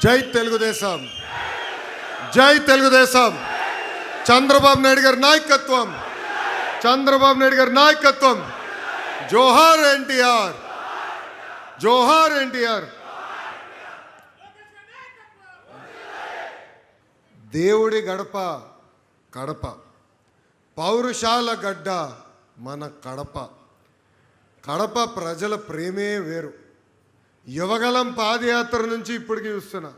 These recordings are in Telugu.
జై తెలుగుదేశం, జై తెలుగుదేశం. చంద్రబాబు నాయుడు గారి నాయకత్వం, చంద్రబాబు నాయుడు గారి నాయకత్వం. జోహార్ ఎన్టీఆర్, జోహార్ ఎన్టీఆర్. దేవుడి గడప కడప, పౌరుషాల గడ్డ మన కడప. కడప ప్రజల ప్రేమే వేరు. యువగలం పాదయాత్ర నుంచి ఇప్పటికి చూస్తున్నా,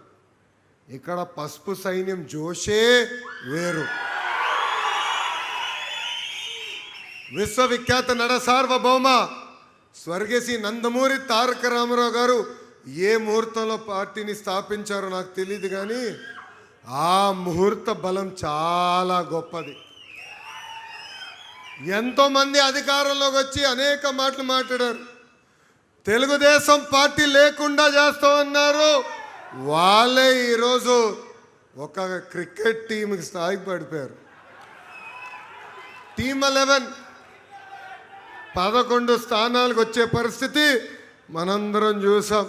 ఇక్కడ పసుపు సైన్యం జోషే వేరు. విశ్వవిఖ్యాత నట సార్వభౌమ స్వర్గశ్రీ నందమూరి తారక రామారావు గారు ఏ ముహూర్తంలో పార్టీని స్థాపించారో నాకు తెలియదు, కానీ ఆ ముహూర్త బలం చాలా గొప్పది. ఎంతోమంది అధికారంలోకి వచ్చి అనేక మాటలు మాట్లాడారు. తెలుగుదేశం పార్టీ లేకుండా చేస్తామన్నారు. వాళ్ళే ఈరోజు ఒక క్రికెట్ టీంకి స్థాయికి పడిపోయారు. టీమ్ 11 11 స్థానాలకు వచ్చే పరిస్థితి మనందరం చూసాం.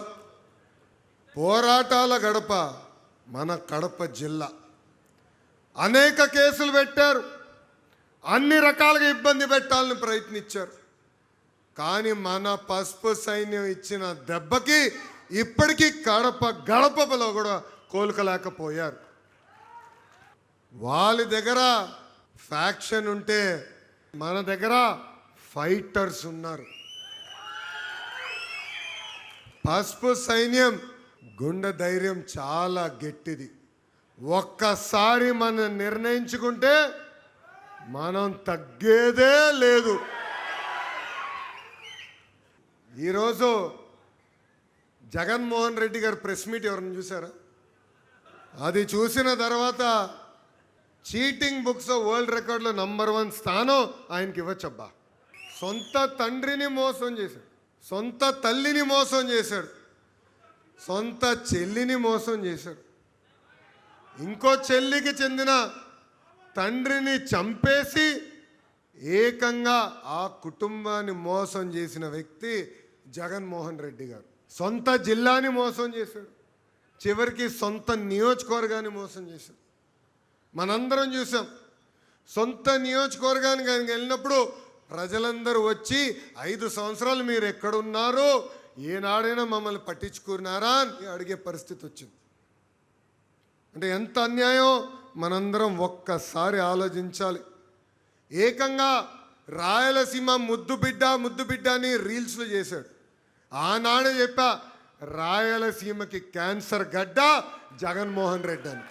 పోరాటాల గడప మన కడప జిల్లా. అనేక కేసులు పెట్టారు, అన్ని రకాలుగా ఇబ్బంది పెట్టాలని ప్రయత్నించారు. కానీ మన పసుపు సైన్యం ఇచ్చిన దెబ్బకి ఇప్పటికీ కడప గడపలో కూడా కోలుకోలేకపోయారు. వాళ్ళ దగ్గర ఫ్యాక్షన్ ఉంటే మన దగ్గర ఫైటర్స్ ఉన్నారు. పసుపు సైన్యం గుండె ధైర్యం చాలా గట్టిది. ఒక్కసారి మనం నిర్ణయించుకుంటే మనం తగ్గేదే లేదు. ఈరోజు జగన్మోహన్ రెడ్డి గారు ప్రెస్ మీట్ ఎవరిని చూసారా? అది చూసిన తర్వాత చీటింగ్ బుక్స్ వరల్డ్ రికార్డులో నంబర్ 1 స్థానం ఆయనకి ఇవ్వచ్చబ్బా. సొంత తండ్రిని మోసం చేశాడు, సొంత తల్లిని మోసం చేశాడు, సొంత చెల్లిని మోసం చేశాడు, ఇంకో చెల్లికి చెందిన తండ్రిని చంపేసి ఏకంగా ఆ కుటుంబాన్ని మోసం చేసిన వ్యక్తి జగన్మోహన్ రెడ్డి గారు. సొంత జిల్లాని మోసం చేశాడు, చివరికి సొంత నియోజకవర్గాన్ని మోసం చేశాడు. మనందరం చూసాం. సొంత నియోజకవర్గానికి ఆయన వెళ్ళినప్పుడు ప్రజలందరూ వచ్చి 5 సంవత్సరాలు మీరు ఎక్కడున్నారో, ఏనాడైనా మమ్మల్ని పట్టించుకున్నారా అని అడిగే పరిస్థితి వచ్చింది. అంటే ఎంత అన్యాయం మనందరం ఒక్కసారి ఆలోచించాలి. ఏకంగా రాయలసీమ ముద్దు బిడ్డ అని రీల్స్లో చేశాడు. ఆనాడే చెప్పా, రాయలసీమకి క్యాన్సర్ గడ్డ జగన్మోహన్ రెడ్డి అని.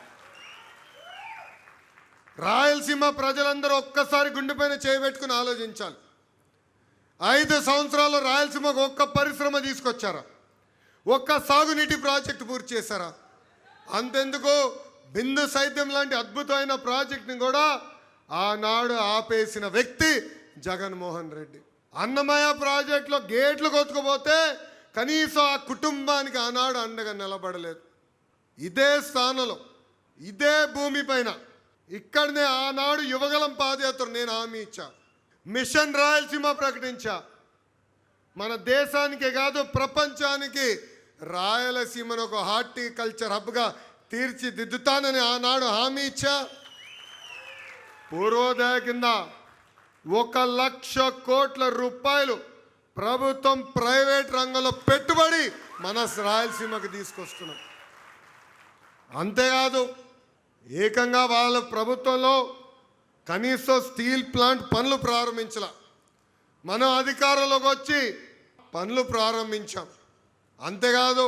రాయలసీమ ప్రజలందరూ ఒక్కసారి గుండెపైన చేయబెట్టుకుని ఆలోచించాలి. 5 సంవత్సరాలు రాయలసీమకు ఒక్క పరిశ్రమ తీసుకొచ్చారా? ఒక్క సాగునీటి ప్రాజెక్టు పూర్తి చేశారా? అంతెందుకు, బిందు సైద్యం లాంటి అద్భుతమైన ప్రాజెక్టుని కూడా ఆనాడు ఆపేసిన వ్యక్తి జగన్మోహన్ రెడ్డి. అన్నమయ్య ప్రాజెక్టులో గేట్లు కొట్టుకుపోతే కనీసం ఆ కుటుంబానికి ఆనాడు అండగా నిలబడలేదు. ఇదే స్థానంలో, ఇదే భూమిపైన, ఇక్కడనే ఆనాడు యువగలం పాదయాత్ర నేను హామీ ఇచ్చా, మిషన్ రాయలసీమ ప్రకటించా. మన దేశానికే కాదు ప్రపంచానికి రాయలసీమను ఒక హార్టికల్చర్ హబ్గా తీర్చిదిద్దుతానని ఆనాడు హామీ ఇచ్చా. పూర్వోదయ కింద 1,00,000 కోట్ల రూపాయలు ప్రభుత్వం ప్రైవేట్ రంగంలో పెట్టుబడి మన రాయలసీమకు తీసుకొస్తున్నాం. అంతేకాదు, ఏకంగా వాళ్ళ ప్రభుత్వంలో కనీసం స్టీల్ ప్లాంట్ పనులు ప్రారంభించాల. మనం అధికారంలోకి వచ్చి పనులు ప్రారంభించాం. అంతేకాదు,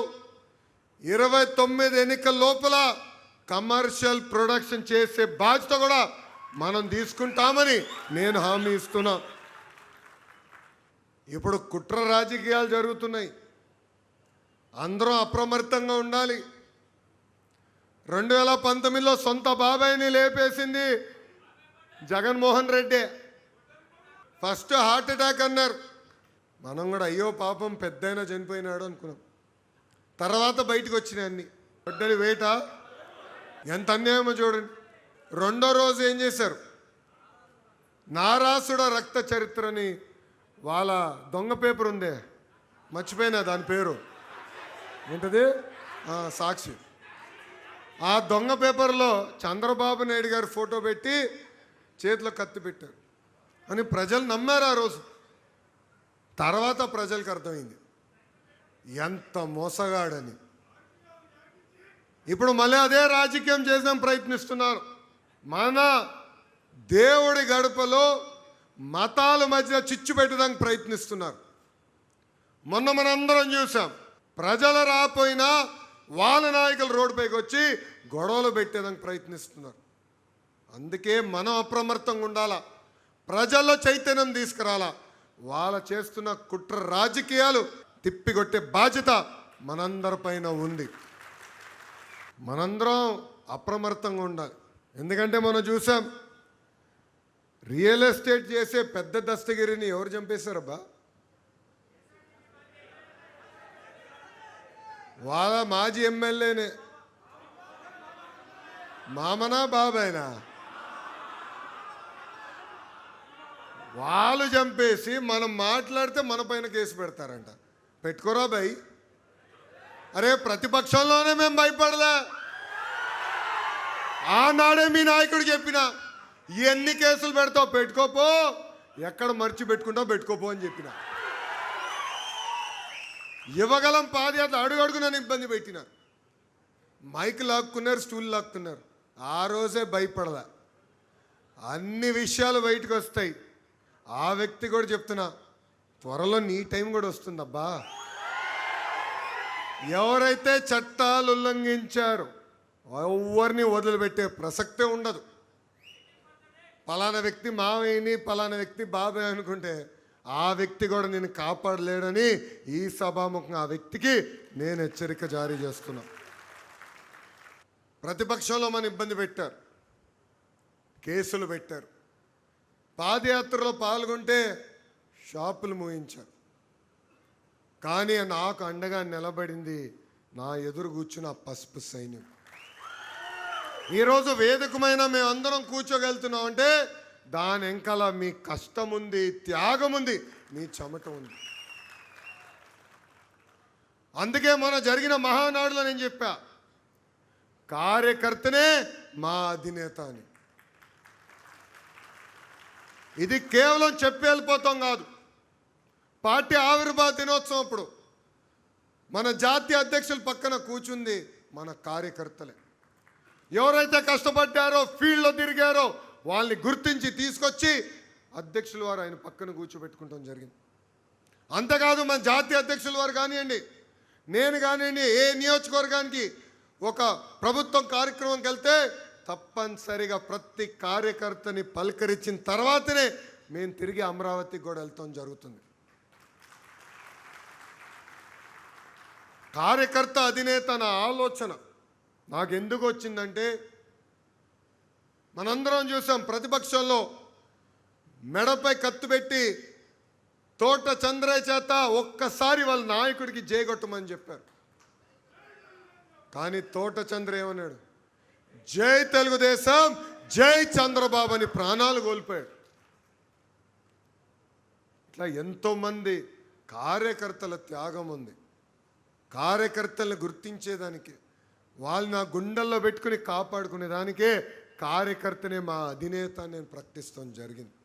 29 ఎన్నికల లోపల కమర్షియల్ ప్రొడక్షన్ చేసే బాధ్యత కూడా మనం తీసుకుంటామని నేను హామీ ఇస్తున్నా. ఇప్పుడు కుట్ర రాజకీయాలు జరుగుతున్నాయి, అందరూ అప్రమత్తంగా ఉండాలి. 2019లో సొంత బాబాయిని లేపేసింది Jaganmohan Reddy. First heart attack అన్నారు, మనం కూడా అయ్యో పాపం పెద్దయినా చనిపోయినాడు అనుకున్నాం. తర్వాత బయటకు వచ్చినాయి అన్ని. పడ్డది వేట, ఎంత అన్యాయమో చూడండి. రెండో రోజు ఏం చేశారు, నారాసుడ రక్త చరిత్రని వాళ్ళ దొంగ పేపర్ ఉందే, మర్చిపోయినా దాని పేరు ఏంటది, సాక్షి. ఆ దొంగ పేపర్లో చంద్రబాబు నాయుడు గారి ఫోటో పెట్టి చేతిలో కత్తి పెట్టారు అని ప్రజలు నమ్మారు ఆ రోజు. తర్వాత ప్రజలకు అర్థమైంది ఎంత మోసగాడని. ఇప్పుడు మళ్ళీ అదే రాజకీయం చేద్దాం ప్రయత్నిస్తున్నారు. మన దేవుడి గడపలో మతాల మధ్య చిచ్చు పెట్టడానికి ప్రయత్నిస్తున్నారు. మొన్న మనందరం చూసాం, ప్రజలు రాపోయినా వాళ్ళ నాయకులు రోడ్డుపైకి వచ్చి గొడవలు పెట్టేదానికి ప్రయత్నిస్తున్నారు. అందుకే మనం అప్రమత్తంగా ఉండాలా, ప్రజల్లో చైతన్యం తీసుకురాలా. వాళ్ళ చేస్తున్న కుట్ర రాజకీయాలు తిప్పికొట్టే బాధ్యత మనందరిపైన ఉంది. మనందరం అప్రమత్తంగా ఉండాలి. ఎందుకంటే మనం చూసాం, రియల్ ఎస్టేట్ చేసే పెద్ద దస్తగిరిని ఎవరు చంపేశారబ్బా? వాళ్ళ మాజీ ఎమ్మెల్యేనే. మామనా బాబాయినా? వాళ్ళు చంపేసి మనం మాట్లాడితే మన పైన కేసు పెడతారంట. పెట్టుకోరా భయ్. అరే ప్రతిపక్షంలోనే మేము భయపడలే. ఆనాడే మీ నాయకుడు చెప్పిన, ఎన్ని కేసులు పెడతావు పెట్టుకోపో, ఎక్కడ మర్చి పెట్టుకుంటావు పెట్టుకోపో అని చెప్పిన. ఇవ్వగలం పాదయాత్ర అడుగడుగు నన్ను ఇబ్బంది పెట్టినారు. Mic లాక్కున్నారు, stool లాక్కున్నారు. ఆ రోజే భయపడలే. అన్ని విషయాలు బయటకు వస్తాయి. ఆ వ్యక్తి కూడా చెప్తున్నా, త్వరలో నీ టైం కూడా వస్తుందబ్బా. ఎవరైతే చట్టాలు ఉల్లంఘించారో ఎవరిని వదిలిపెట్టే ప్రసక్తే ఉండదు. పలానా వ్యక్తి మావయ్యని, పలానా వ్యక్తి బాబాయ్ అనుకుంటే ఆ వ్యక్తి కూడా నేను కాపాడలేడని ఈ సభాముఖంగా ఆ వ్యక్తికి నేను హెచ్చరిక జారీ చేస్తున్నా. ప్రతిపక్షంలో మన ఇబ్బంది పెట్టారు, కేసులు పెట్టారు. పాదయాత్రలో పాల్గొంటే షాపులు మూయించారు. కానీ నాకు అండగా నిలబడింది నా ఎదురు కూర్చున్న పసుపు సైన్యం. ఈరోజు వేదికమైన మేమందరం కూర్చోగలుగుతున్నాం అంటే దాని వెనకాల మీ కష్టం ఉంది, త్యాగం ఉంది, మీ చెమట ఉంది. అందుకే మన జరిగిన మహానాడులో నేను చెప్పా, కార్యకర్తనే మా అధినేత అని. ఇది కేవలం చెప్పి వెళ్ళిపోతాం కాదు. పార్టీ ఆవిర్భావ దినోత్సవం అప్పుడు మన జాతీయ అధ్యక్షుల పక్కన కూర్చుంది మన కార్యకర్తలే. ఎవరైతే కష్టపడ్డారో, ఫీల్డ్లో తిరిగారో వాళ్ళని గుర్తించి తీసుకొచ్చి అధ్యక్షుల వారు ఆయన పక్కన కూర్చోబెట్టుకుంటాం జరిగింది. అంతేకాదు మన జాతీయ అధ్యక్షుల వారు కానివ్వండి, నేను కానివ్వండి, ఏ నియోజకవర్గానికి ఒక ప్రభుత్వం కార్యక్రమంకి వెళ్తే తప్పనిసరిగా ప్రతి కార్యకర్తని పలకరించిన తర్వాతనే మేము తిరిగి అమరావతికి కూడా వెళ్తాం జరుగుతుంది. కార్యకర్త అధినేత నా ఆలోచన నాకు ఎందుకు వచ్చిందంటే, మనందరం చూసాం ప్రతిపక్షంలో మెడపై కత్తి పెట్టి తోట చంద్రయ్య చేత ఒక్కసారి వాళ్ళ నాయకుడికి జయగొట్టమని చెప్పారు. కానీ తోట చంద్ర ఏమన్నాడు? జై తెలుగుదేశం, జై చంద్రబాబు అని ప్రాణాలు కోల్పోయాడు. ఇట్లా ఎంతోమంది కార్యకర్తల త్యాగం ఉంది. కార్యకర్తలను గుర్తించేదానికి, వాళ్ళు నా గుండెల్లో పెట్టుకుని కాపాడుకునేదానికే కార్యకర్తనే మా అధినేత నేను ప్రకటిస్తాం జరిగింది.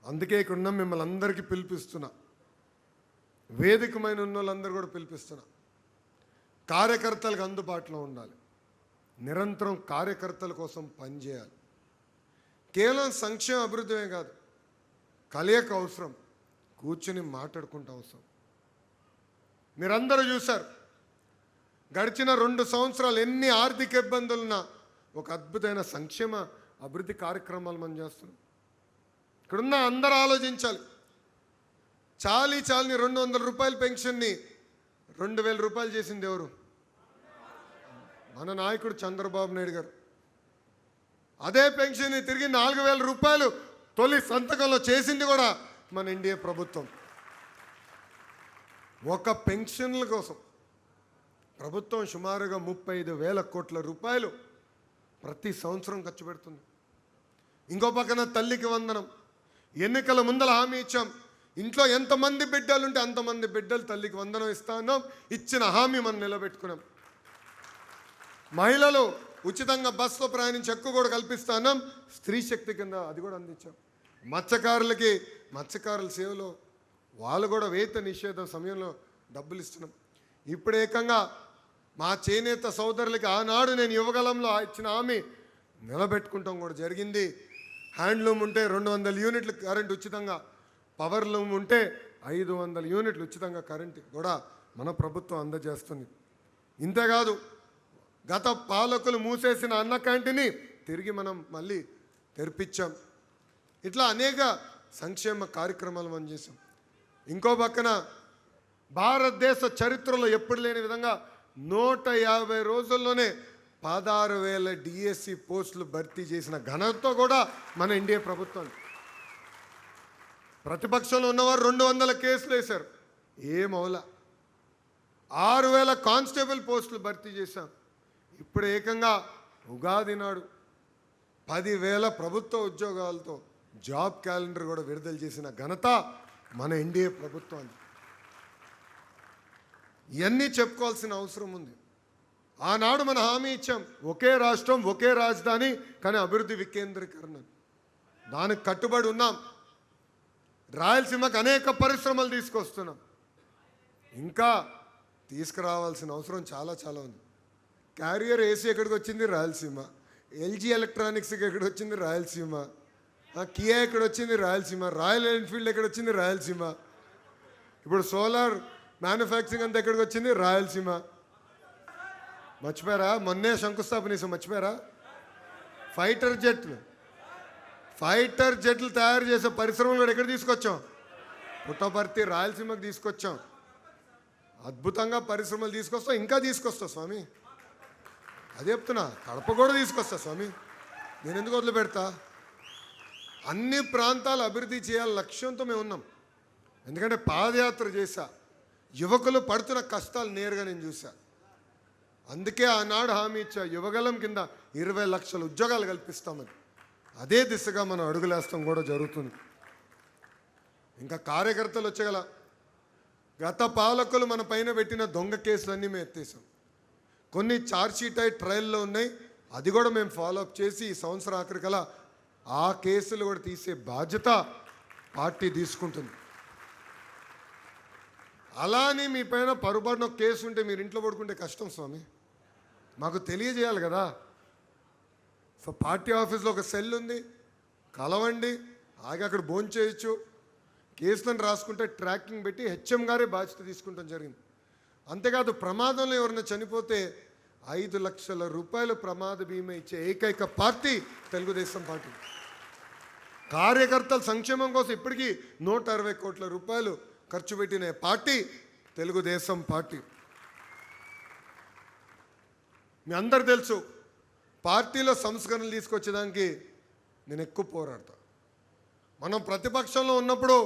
అందుకే ఇక్కడ ఉన్న మిమ్మల్ని అందరికీ పిలిపిస్తున్నా, వేదికమైన ఉన్న వాళ్ళందరూ కూడా పిలిపిస్తున్నా. కార్యకర్తలకు అందుబాటులో ఉండాలి, నిరంతరం కార్యకర్తల కోసం పనిచేయాలి. కేవలం సంక్షేమ అభివృద్ధమే కాదు, కలయిక అవసరం, కూర్చొని మాట్లాడుకుంటూ అవసరం. మీరందరూ చూశారు, గడిచిన 2 సంవత్సరాలు ఎన్ని ఆర్థిక ఇబ్బందులున్నా ఒక అద్భుతమైన సంక్షేమ అభివృద్ధి కార్యక్రమాలు మనం చేస్తున్నాం. ఇక్కడున్న అందరూ ఆలోచించాలి. చాలీని 200 రూపాయల పెన్షన్ని 2000 రూపాయలు చేసింది ఎవరు? మన నాయకుడు చంద్రబాబు నాయుడు గారు. అదే పెన్షన్ని తిరిగి 4000 రూపాయలు తొలి సంతకంలో చేసింది కూడా మన ఎన్డీఏ ప్రభుత్వం. ఒక పెన్షన్ల కోసం ప్రభుత్వం సుమారుగా 35,000 కోట్ల రూపాయలు ప్రతి సంవత్సరం ఖర్చు పెడుతుంది. ఇంకో పక్కన తల్లికి వందనం. ఎన్నికల ముందల హామీ ఇచ్చాం, ఇంట్లో ఎంతమంది బిడ్డలుంటే అంతమంది బిడ్డలు తల్లికి వందనం ఇస్తా ఉన్నాం. ఇచ్చిన హామీ మనం నిలబెట్టుకున్నాం. మహిళలు ఉచితంగా బస్సులో ప్రయాణించి ఎక్కువ కూడా కల్పిస్తున్నాం. స్త్రీ శక్తి కింద అది కూడా అందించాం. మత్స్యకారులకి మత్స్యకారుల సేవలో వాళ్ళు కూడా వేత నిషేధం సమయంలో డబ్బులు ఇస్తున్నాం. ఇప్పుడు ఏకంగా మా చేనేత సోదరులకి ఆనాడు నేను యువగలంలో ఇచ్చిన హామీ నిలబెట్టుకుంటాం కూడా జరిగింది. హ్యాండ్లూమ్ ఉంటే 200 యూనిట్లు కరెంట్ ఉచితంగా, పవర్ లూమ్ ఉంటే 500 యూనిట్లు ఉచితంగా కరెంట్ కూడా మన ప్రభుత్వం అందజేస్తుంది. ఇంతేకాదు, గత పాలకులు మూసేసిన అన్న క్యాంటీన్ని తిరిగి మనం మళ్ళీ తెరిపించాం. ఇట్లా అనేక సంక్షేమ కార్యక్రమాలు మనం చేసాం. ఇంకో పక్కన భారతదేశ చరిత్రలో ఎప్పుడు లేని విధంగా 150 రోజుల్లోనే 16,000 డిఎస్సి పోస్టులు భర్తీ చేసిన ఘనతతో కూడా మన ఎన్డీఏ ప్రభుత్వం. ప్రతిపక్షంలో ఉన్నవారు 200 కేసులు వేశారు, ఏమౌలా. 6,000 కానిస్టేబుల్ పోస్టులు భర్తీ చేశాం. ఇప్పుడు ఏకంగా ఉగాది నాడు 10,000 ప్రభుత్వ ఉద్యోగాలతో జాబ్ క్యాలెండర్ కూడా విడుదల చేసిన ఘనత మన ఎన్డీఏ ప్రభుత్వానికి. ఇవన్నీ చెప్పుకోవాల్సిన అవసరం ఉంది. ఆనాడు మన హామీ ఇచ్చాం, ఒకే రాష్ట్రం ఒకే రాజధాని కానీ అభివృద్ధి వికేంద్రీకరణ. దానికి కట్టుబడి ఉన్నాం. రాయలసీమకు అనేక పరిశ్రమలు తీసుకొస్తున్నాం. ఇంకా తీసుకురావాల్సిన అవసరం చాలా చాలా ఉంది. క్యారియర్ ఏసీ ఎక్కడికి వచ్చింది? రాయలసీమ. ఎల్జీ ఎలక్ట్రానిక్స్కి ఎక్కడికి వచ్చింది? రాయలసీమ. కియా ఎక్కడ వచ్చింది? రాయలసీమ. రాయల్ ఎన్ఫీల్డ్ ఎక్కడ వచ్చింది? రాయలసీమ. ఇప్పుడు సోలార్ మ్యానుఫ్యాక్చరింగ్ అంతా ఎక్కడికి వచ్చింది? రాయలసీమ. మర్చిపోయారా? మొన్నే శంకుస్థాపన చేసాం, మర్చిపోయారా? ఫైటర్ జెట్లు తయారు చేసే పరిశ్రమలు కూడా ఎక్కడ తీసుకొచ్చాం? పుట్టపర్తి, రాయలసీమకు తీసుకొచ్చాం. అద్భుతంగా పరిశ్రమలు తీసుకొస్తాం, ఇంకా తీసుకొస్తా స్వామి. అదే చెప్తున్నా, కడప కూడా తీసుకొస్తా స్వామి. నేను ఎందుకు వదిలిపెడతా? అన్ని ప్రాంతాలు అభివృద్ధి చేయాలి లక్ష్యంతో మేము ఉన్నాం. ఎందుకంటే పాదయాత్ర చేశా, యువకులు పడుతున్న కష్టాలు నేరుగా నేను చూసా. అందుకే ఆనాడు హామీ ఇచ్చా, యువగలం కింద 20 లక్షల ఉద్యోగాలు కల్పిస్తామని. అదే దిశగా మనం అడుగులేస్తాం కూడా జరుగుతుంది. ఇంకా కార్యకర్తలు వచ్చగల గత పాలకులు మన పైన పెట్టిన దొంగ కేసులన్నీ మేము ఎత్తేసాం. కొన్ని ఛార్జ్షీట్ అయి ట్రయల్లో ఉన్నాయి, అది కూడా మేము ఫాలోఅప్ చేసి ఈ సంవత్సరం ఆఖరికల్లా ఆ కేసులు కూడా తీసే బాధ్యత పార్టీ తీసుకుంటుంది. అలానే మీ పైన పరుబడిన కేసు ఉంటే మీరు ఇంట్లో పడుకుంటే కష్టం స్వామి, మాకు తెలియజేయాలి కదా. సో పార్టీ ఆఫీస్లో ఒక సెల్ ఉంది, కలవండి, ఆగి అక్కడ భోంచేయచ్చు. కేసులను రాసుకుంటే ట్రాకింగ్ పెట్టి హెచ్ఎం గారే బాధ్యత తీసుకుంటాం జరిగింది. అంతేకాదు, ప్రమాదంలో ఎవరైనా చనిపోతే 5 లక్షల రూపాయలు ప్రమాద బీమా ఇచ్చే ఏకైక పార్టీ తెలుగుదేశం పార్టీ. కార్యకర్తల సంక్షేమం కోసం ఇప్పటికీ 160 కోట్ల రూపాయలు ఖర్చు పెట్టిన పార్టీ తెలుగుదేశం పార్టీ. మీ అందరు తెలుసు, పార్టీలో సంస్కరణలు తీసుకొచ్చేదానికి నేను ఎక్కువ పోరాడతా. మనం ప్రతిపక్షంలో ఉన్నప్పుడు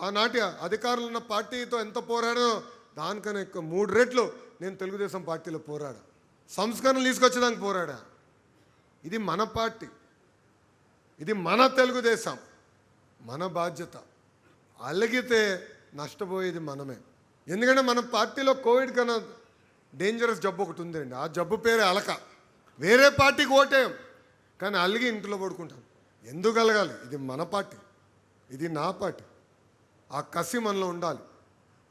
ఆనాటి అధికారులు ఉన్న పార్టీతో ఎంత పోరాడో దానికన్నా ఎక్కువ 3 రెట్లు నేను తెలుగుదేశం పార్టీలో పోరాడా. సంస్కరణలు తీసుకొచ్చేదానికి పోరాడా. ఇది మన పార్టీ, ఇది మన తెలుగుదేశం, మన బాధ్యత. అలిగితే నష్టపోయేది మనమే. ఎందుకంటే మన పార్టీలో కోవిడ్ కన్నా డేంజరస్ జబ్బు ఒకటి ఉందండి. ఆ జబ్బు పేరే అలక. వేరే పార్టీకి ఓటేయం, కానీ అలిగి ఇంట్లో పడుకుంటాం. ఎందుకు అలగాలి? ఇది మన పార్టీ, ఇది నా పార్టీ. ఆ కసి మనలో ఉండాలి.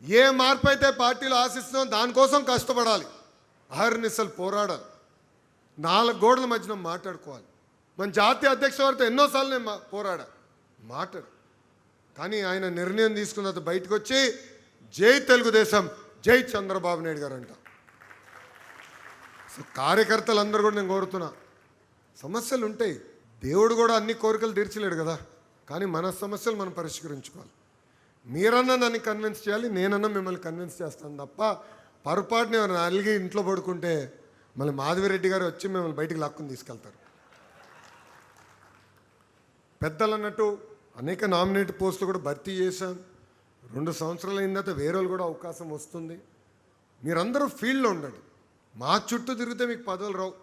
ఏ మార్పు అయితే పార్టీలో ఆశిస్తున్నాం దానికోసం కష్టపడాలి, అహర్నిశలు పోరాడాలి, 4 గోడల మధ్యన మాట్లాడుకోవాలి. మన జాతీయ అధ్యక్షుడితో ఎన్నోసార్లు నేను మాట్లాడు, కానీ ఆయన నిర్ణయం తీసుకున్న తర్వాత బయటకు వచ్చి జై తెలుగుదేశం, జై చంద్రబాబు నాయుడు గారు అంట. సో కార్యకర్తలందరూ కూడా నేను కోరుతున్నా, సమస్యలు ఉంటాయి, దేవుడు కూడా అన్ని కోరికలు తీర్చలేడు కదా, కానీ మన సమస్యలు మనం పరిష్కరించుకోవాలి. మీరన్నా నన్ను కన్విన్స్ చేయాలి, నేనన్నా మిమ్మల్ని కన్విన్స్ చేస్తాను తప్ప పొరపాటుని ఎవరైనా అలిగి ఇంట్లో పడుకుంటే మళ్ళీ మాధవిరెడ్డి గారు వచ్చి మిమ్మల్ని బయటికి లాక్కుని తీసుకెళ్తారు. పెద్దలు అన్నట్టు అనేక నామినేట్ పోస్టులు కూడా భర్తీ చేశాం. 2 సంవత్సరాలు అయిన తర్వాత వేరే వాళ్ళు కూడా అవకాశం వస్తుంది. మీరందరూ ఫీల్డ్లో ఉండండి. మా చుట్టూ తిరిగితే మీకు పదవులు రావు,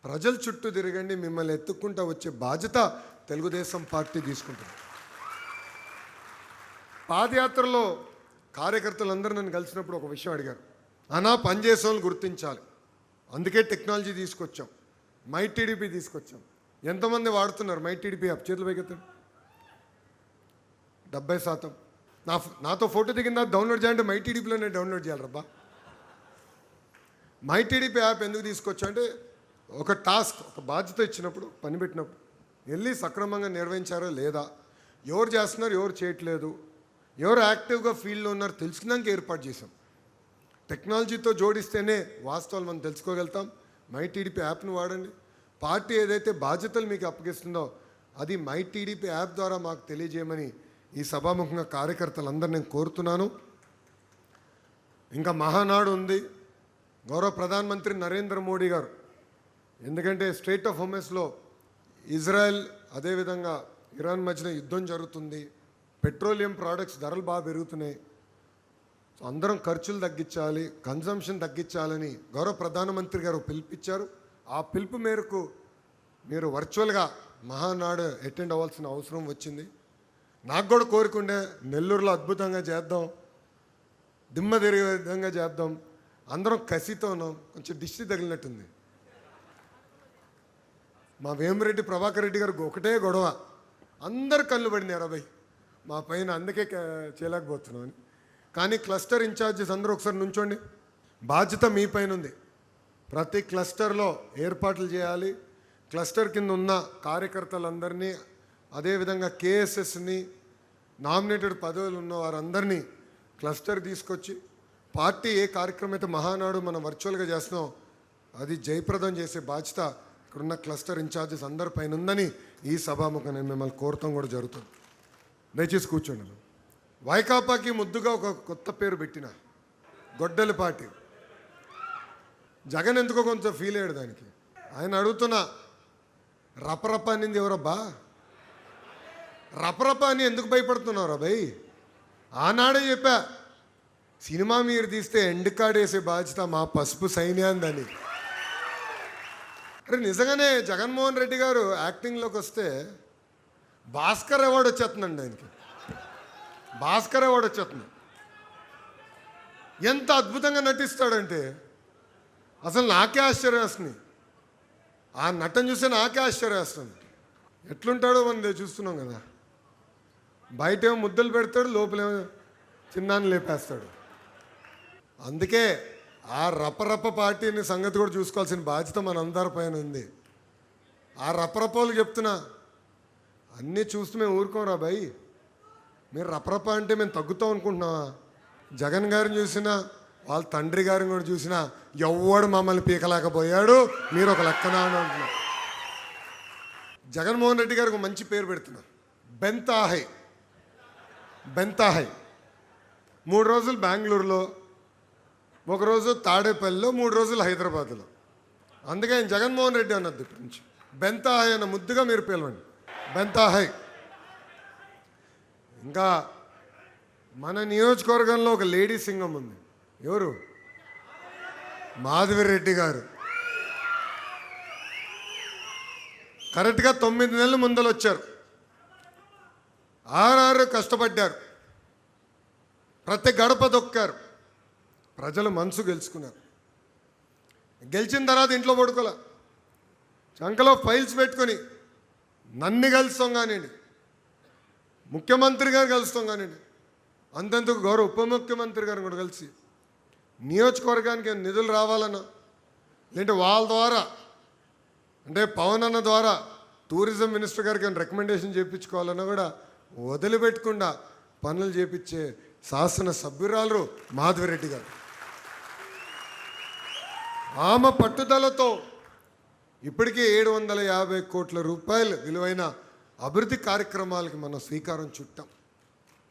ప్రజల చుట్టూ తిరగండి. మిమ్మల్ని ఎత్తుక్కుంటూ వచ్చే బాధ్యత తెలుగుదేశం పార్టీ తీసుకుంటుంది. పాదయాత్రలో కార్యకర్తలందరూ నన్ను కలిసినప్పుడు ఒక విషయం అడిగారు, అన్నా పనిచేసే వాళ్ళని గుర్తించాలి, అందుకే టెక్నాలజీ తీసుకొచ్చాం. మై టీడీపీ తీసుకొచ్చాం. ఎంతమంది వాడుతున్నారు మై టీడీపీ యాప్? చేతులు పైకెత్తండి. 70%. నాతో ఫోటో దిగిందా డౌన్లోడ్ చేయాలంటే మై టీడీపీలోనే డౌన్లోడ్ చేయాలి రబ్బా. మై టీడీపీ యాప్ ఎందుకు తీసుకొచ్చా అంటే, ఒక టాస్క్, ఒక బాధ్యత ఇచ్చినప్పుడు, పని పెట్టినప్పుడు వెళ్ళి సక్రమంగా నిర్వహించారో లేదా, ఎవరు చేస్తున్నారు ఎవరు చేయట్లేదు, ఎవరు యాక్టివ్గా ఫీల్డ్లో ఉన్నారు తెలుసుకున్నాక ఏర్పాటు చేసాం. టెక్నాలజీతో జోడిస్తేనే వాస్తవాలు మనం తెలుసుకోగలుగుతాం. మై టీడీపీ యాప్ను వాడండి. పార్టీ ఏదైతే బాధ్యతలు మీకు అప్పగిస్తుందో అది మై టీడీపీ యాప్ ద్వారా మాకు తెలియజేయమని ఈ సభాముఖంగా కార్యకర్తలందరూ నేను కోరుతున్నాను. ఇంకా మహానాడు ఉంది. గౌరవ ప్రధానమంత్రి నరేంద్ర మోడీ గారు, ఎందుకంటే స్ట్రెయిట్ ఆఫ్ హోర్ముజ్లో ఇజ్రాయెల్ అదేవిధంగా ఇరాన్ మధ్యన యుద్ధం జరుగుతుంది, పెట్రోలియం ప్రోడక్ట్స్ ధరలు బాగా పెరుగుతున్నాయి, సో అందరం ఖర్చులు తగ్గించాలి, కన్జంప్షన్ తగ్గించాలని గౌరవ ప్రధానమంత్రి గారు పిలుపిచ్చారు. ఆ పిలుపు మేరకు మీరు వర్చువల్గా మహానాడు అటెండ్ అవ్వాల్సిన అవసరం వచ్చింది. నాకు కూడా కోరుకుండే నెల్లూరులో అద్భుతంగా చేద్దాం, దిమ్మ తిరిగే విధంగా చేద్దాం, అందరం కసితోనూ. కొంచెం దిష్టి తగిలినట్టుంది. మా వేమిరెడ్డి ప్రభాకర్ రెడ్డి గారికి ఒకటే గొడవ, అందరు కళ్ళు పడినారు అబ్బాయి మా పైన, అందుకే చేయలేకపోతున్నాం అని. కానీ క్లస్టర్ ఇన్ఛార్జెస్ అందరూ ఒకసారి నుంచోండి. బాధ్యత మీ పైన ఉంది. ప్రతి క్లస్టర్లో ఏర్పాట్లు చేయాలి. క్లస్టర్ కింద ఉన్న కార్యకర్తలందరినీ, అదేవిధంగా కేఎస్ఎస్ని, నామినేటెడ్ పదవులు ఉన్న వారందరినీ క్లస్టర్ తీసుకొచ్చి పార్టీ ఏ కార్యక్రమం అయితే మహానాడు మనం వర్చువల్గా చేస్తున్నాం అది జయప్రదం చేసే బాధ్యత ఇక్కడున్న క్లస్టర్ ఇన్ఛార్జెస్ అందరి పైన ఉందని ఈ సభాముఖం నేను మిమ్మల్ని కోరటం కూడా జరుగుతుంది. దయచేసి కూర్చోండి. వైకాపాకి ముద్దుగా ఒక కొత్త పేరు పెట్టిన గొడ్డలి పార్టీ. జగన్ ఎందుకో కొంచెం ఫీల్ అయ్యాడు దానికి. ఆయన అడుగుతున్నా, రపరప అనింది ఎవరబ్బా? రపరప అని ఎందుకు భయపడుతున్నావు రా భయ్? ఆనాడే చెప్పా, సినిమా మీరు తీస్తే ఎండ్ కార్డ్ వేసే బాధ్యత మా పసుపు సైన్యాందని. అరే నిజంగానే జగన్మోహన్ రెడ్డి గారు యాక్టింగ్లోకి వస్తే భాస్కర్ అవార్డు వచ్చేస్తుందండి ఆయనకి. భాస్కర్ అవార్డు వచ్చేస్తుంది. ఎంత అద్భుతంగా నటిస్తాడంటే అసలు నాకే ఆశ్చర్యం వేస్తుంది. ఆ నటన చూస్తే నాకే ఆశ్చర్యం వేస్తుంది. ఎట్లుంటాడో మనం చూస్తున్నాం కదా. బయటేమో ముద్దలు పెడతాడు, లోపలేమో చిన్నాన్ని లేపేస్తాడు. అందుకే ఆ రపరప పార్టీని సంగతి కూడా చూసుకోవాల్సిన బాధ్యత మన అందరి పైన ఉంది. ఆ రపరపలు చెప్తున్నా, అన్నీ చూస్తూ మేము ఊరుకోం రా భయ్. మీరు రపరప అంటే మేము తగ్గుతాం అనుకుంటున్నావా? జగన్ గారిని చూసినా, వాళ్ళ తండ్రి గారిని కూడా చూసినా ఎవ్వడు మమ్మల్ని పీకలేకపోయాడు, మీరు ఒక లెక్కన అని అంటున్నా. జగన్మోహన్ రెడ్డి గారికి ఒక మంచి పేరు పెడుతున్నా, బెంతాహై. బెంతాహై 3 రోజులు బెంగళూరులో, 1 రోజు తాడేపల్లిలో, 3 రోజులు హైదరాబాద్లో. అందుకే ఆయన జగన్మోహన్ రెడ్డి అన్నది ఇప్పటి నుంచి. బెంతాహై అన్న ముద్దుగా మీరు పిలవండి, బెంతాహై. ఇంకా మన నియోజకవర్గంలో ఒక లేడీ సింగం ఉంది. ఎవరు? మాధవిరెడ్డి గారు. కరెక్ట్గా 9 నెలల ముందలు వచ్చారు. 6 కష్టపడ్డారు, ప్రతి గడప దొక్కారు, ప్రజల మనసు గెలుచుకున్నారు. గెలిచిన తర్వాత ఇంట్లో పడుకోలే, చంకలో ఫైల్స్ పెట్టుకొని నన్ను కలుస్తాం కానివ్వండి, ముఖ్యమంత్రి గారు కలుస్తాం కానివ్వండి, అంతెందుకు గౌరవ ఉప ముఖ్యమంత్రి గారిని కూడా కలిసి నియోజకవర్గానికి నిధులు రావాలన్నా, లేదంటే వాళ్ళ ద్వారా అంటే పవన్ అన్న ద్వారా టూరిజం మినిస్టర్ గారికి రికమెండేషన్ చేయించుకోవాలన్నా కూడా వదిలిపెట్టకుండా పనులు చేపించే శాసన సభ్యురాలు మాధవిరెడ్డి గారు. ఆమె పట్టుదలతో ఇప్పటికే 750 కోట్ల రూపాయలు విలువైన అభివృద్ధి కార్యక్రమాలకి మనం శ్రీకారం చుట్టాం.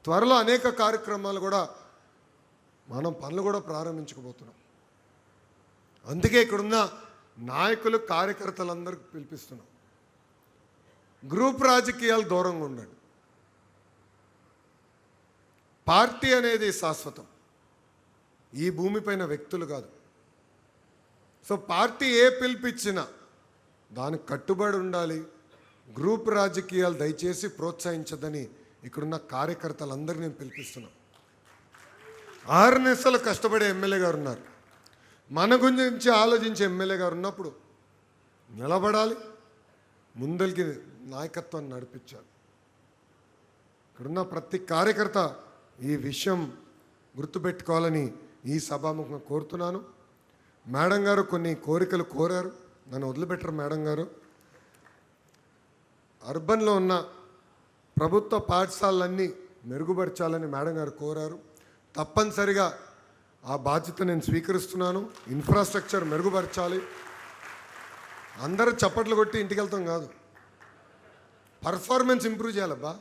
త్వరలో అనేక కార్యక్రమాలు కూడా మనం పనులు కూడా ప్రారంభించకపోతున్నాం. అందుకే ఇక్కడున్న నాయకులు కార్యకర్తలందరికీ పిలిపిస్తున్నాం, గ్రూప్ రాజకీయాలు దూరంగా ఉండండి. పార్టీ అనేది శాశ్వతం, ఈ భూమిపైన వ్యక్తులు కాదు. సో పార్టీ ఏ పిలిపించినా దానికి కట్టుబడి ఉండాలి. గ్రూప్ రాజకీయాలు దయచేసి ప్రోత్సహించదని ఇక్కడున్న కార్యకర్తలందరినీ నేను పిలిపిస్తున్నాను. 6 నిమిషాలు కష్టపడే ఎమ్మెల్యే గారు ఉన్నారు, మన గురించి ఆలోచించే ఎమ్మెల్యే గారు ఉన్నప్పుడు నిలబడాలి, ముందరికి నాయకత్వాన్ని నడిపించాలి. ఇక్కడున్న ప్రతి కార్యకర్త ఈ విషయం గుర్తుపెట్టుకోవాలని ఈ సభాముఖంగా కోరుతున్నాను. మేడం గారు కొన్ని కోరికలు కోరారు, నన్ను వదిలిపెట్టరు మేడం గారు. అర్బన్లో ఉన్న ప్రభుత్వ పాఠశాలలన్నీ మెరుగుపరచాలని మేడం గారు కోరారు. తప్పనిసరిగా ఆ బాధ్యత నేను స్వీకరిస్తున్నాను. ఇన్ఫ్రాస్ట్రక్చర్ మెరుగుపరచాలి. అందరూ చప్పట్లు కొట్టి ఇంటికి వెళ్తాం కాదు, పర్ఫార్మెన్స్ ఇంప్రూవ్ చేయాలబ్బా.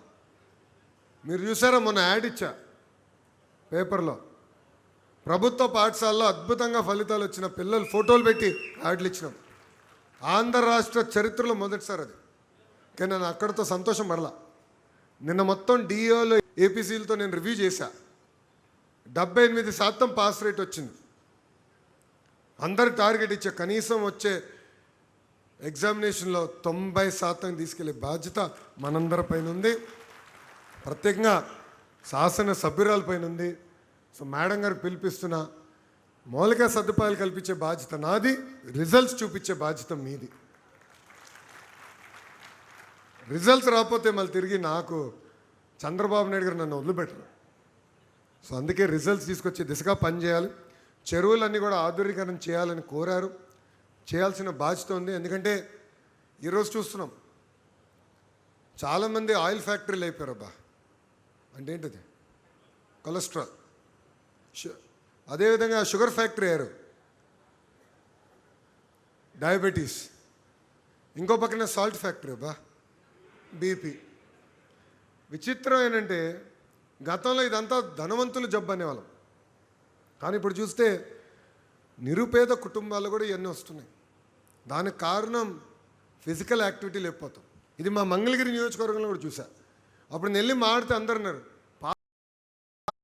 మీరు చూసారా, మొన్న యాడ్ ఇచ్చా పేపర్లో, ప్రభుత్వ పాఠశాలలో అద్భుతంగా ఫలితాలు వచ్చిన పిల్లలు ఫోటోలు పెట్టి యాడ్లు ఇచ్చినాం. ఆంధ్ర రాష్ట్ర చరిత్రలో మొదటిసారి అది. కానీ నేను అక్కడితో సంతోషం పడలా. నిన్న మొత్తం డిఓలో ఏపీసీలతో నేను రివ్యూ చేశా. 78% పాస్ రేట్ వచ్చింది. అందరు టార్గెట్ ఇచ్చే కనీసం వచ్చే ఎగ్జామినేషన్లో 90% తీసుకెళ్లే బాధ్యత మనందరిపైన ఉంది, ప్రత్యేకంగా శాసన సభ్యురాలపైన ఉంది. సో మేడం గారికి పిలిపిస్తున్నా, మౌలిక సదుపాయాలు కల్పించే బాధ్యత నాది, రిజల్ట్స్ చూపించే బాధ్యత మీది. రిజల్ట్స్ రాకపోతే మళ్ళీ తిరిగి నాకు చంద్రబాబు నాయుడు గారు నన్ను వదిలిపెట్టరు. సో అందుకే రిజల్ట్స్ తీసుకొచ్చే దిశగా పనిచేయాలి. చెరువులన్నీ కూడా ఆధునీకరణ చేయాలని కోరారు, చేయాల్సిన బాధ్యత ఉంది. ఎందుకంటే ఈరోజు చూస్తున్నాం చాలామంది ఆయిల్ ఫ్యాక్టరీలు అయిపోయారు. అబ్బా అంటే ఏంటది, కొలెస్ట్రాల్. అదేవిధంగా షుగర్ ఫ్యాక్టరీ అయ్యారు, డయాబెటీస్. ఇంకో పక్కన సాల్ట్ ఫ్యాక్టరీ, అబ్బా బీపీ. విచిత్రం ఏంటంటే గతంలో ఇదంతా ధనవంతులు జబ్బు అనేవాళ్ళం, కానీ ఇప్పుడు చూస్తే నిరుపేద కుటుంబాలు కూడా ఇవన్నీ వస్తున్నాయి. దానికి కారణం ఫిజికల్ యాక్టివిటీ లేకపోతాం. ఇది మా మంగళగిరి నియోజకవర్గంలో కూడా చూసా. అప్పుడు నేను వెళ్ళి మాడితే అందరు అన్నారు,